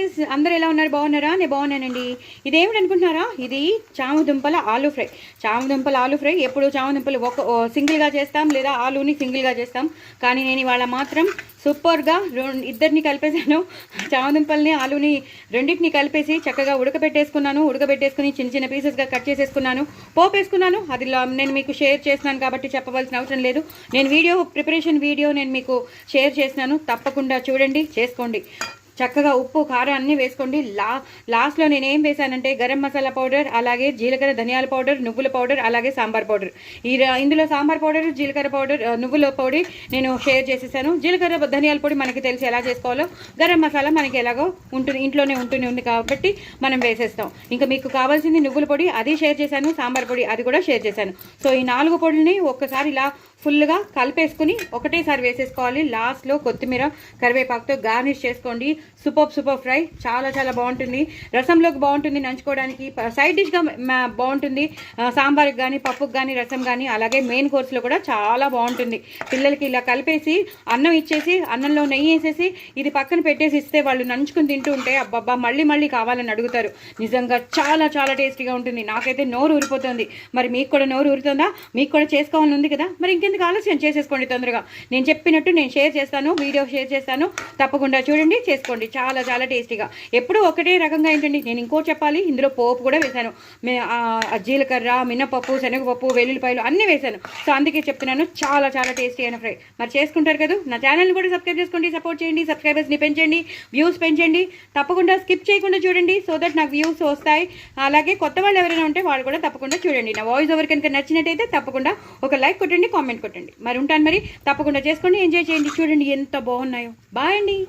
Guys, అందరూ ఎలా ఉన్నారు? బాగున్నారా? నేను బాగున్నానండి. ఇదేమిటి అనుకుంటున్నారా? ఇది చామదుంపల ఆలూ ఫ్రై. చామదుంపల ఆలూ ఫ్రై ఎప్పుడు చామదుంపలు సింగిల్గా చేస్తాం, లేదా ఆలూని సింగిల్గా చేస్తాం. కానీ నేను ఇవాళ మాత్రం సూపర్గా ఇద్దరిని కలిపేసాను. చామదుంపల్ని ఆలూని రెండింటిని కలిపేసి చక్కగా ఉడకబెట్టేసుకుని చిన్న చిన్న పీసెస్గా కట్ చేసేసుకున్నాను, పోపు వేసుకున్నాను. అది నేను మీకు షేర్ చేస్తున్నాను కాబట్టి చెప్పవలసిన అవసరం లేదు. నేను ప్రిపరేషన్ వీడియో నేను మీకు షేర్ చేసినాను. తప్పకుండా చూడండి, చేసుకోండి. చక్కగా ఉప్పు కారం అన్నీ వేసుకోండి. లాస్ట్లో నేను ఏం వేసానంటే గరం మసాలా పౌడర్, అలాగే జీలకర్ర ధనియాల పౌడర్, నువ్వుల పౌడర్, అలాగే సాంబార్ పౌడర్. ఇందులో సాంబార్ పౌడర్, జీలకర్ర పౌడర్, నువ్వుల పొడి నేను షేర్ చేసేసాను. జీలకర్ర ధనియాల పొడి మనకి తెలిసి ఎలా చేసుకోవాలో, గరం మసాలా మనకి ఎలాగో ఇంట్లోనే ఉంది కాబట్టి మనం వేసేస్తాం. ఇంకా మీకు కావాల్సింది నువ్వుల పొడి, అది షేర్ చేశాను. సాంబార్ పొడి అది కూడా షేర్ చేశాను. సో ఈ 4 పొడుల్ని ఒక్కసారి ఇలా ఫుల్గా కలిపేసుకుని ఒకటేసారి వేసేసుకోవాలి. లాస్ట్లో కొత్తిమీర కరివేపాకుతో గార్నిష్ చేసుకోండి. సూపర్ ఫ్రై చాలా చాలా బాగుంటుంది. రసంలోకి బాగుంటుంది, నంచుకోవడానికి సైడ్ డిష్గా బాగుంటుంది. సాంబార్కి కానీ, పప్పుకి కానీ, రసం కానీ, అలాగే మెయిన్ కోర్స్లో కూడా చాలా బాగుంటుంది. పిల్లలకి ఇలా కలిపేసి అన్నం ఇచ్చేసి, అన్నంలో నెయ్యి వేసేసి ఇది పక్కన పెట్టేసి ఇస్తే వాళ్ళు నంచుకుని తింటూ ఉంటే అబ్బబ్బా మళ్ళీ కావాలని అడుగుతారు. నిజంగా చాలా చాలా టేస్టీగా ఉంటుంది. నాకైతే నోరు ఊరిపోతుంది. మరి మీకు కూడా నోరు ఊరుతుందా? మీకు కూడా చేసుకోవాలని ఉంది కదా? మరి ఇంకెందుకు ఆలస్యం, చేసేసుకోండి తొందరగా. నేను చెప్పినట్టు నేను షేర్ చేస్తాను, వీడియో షేర్ చేస్తాను. తప్పకుండా చూడండి, చేసుకోండి. చాలా చాలా టేస్టీగా. ఎప్పుడు ఒకటే రకంగా ఏంటండి, నేను ఇంకోటి చెప్పాలి. ఇందులో పోపు కూడా వేశాను. జీలకర్ర, మినపప్పు, శనగపప్పు, వెల్లుల్లిపాయలు అన్నీ వేశాను. సో అందుకే చెప్తున్నాను, చాలా చాలా టేస్టీ అయిన ఫ్రై. మరి చేసుకుంటారు కదా? నా ఛానల్ని కూడా సబ్స్క్రైబ్ చేసుకోండి, సపోర్ట్ చేయండి, సబ్స్క్రైబర్స్ని పెంచండి, వ్యూస్ పెంచండి. తప్పకుండా స్కిప్ చేయకుండా చూడండి, సో దట్ నాకు వ్యూస్ వస్తాయి. అలాగే కొత్త వాళ్ళు ఎవరైనా ఉంటే వాళ్ళు కూడా తప్పకుండా చూడండి. నా వాయిస్ ఓవర్ కనుక నచ్చినట్టయితే తప్పకుండా ఒక లైక్ కొట్టండి, కామెంట్ కొట్టండి. మరి ఉంటాను. మరి తప్పకుండా చేసుకోండి, ఎంజాయ్ చేయండి. చూడండి ఎంత బాగున్నాయో. బాయ్ అండి.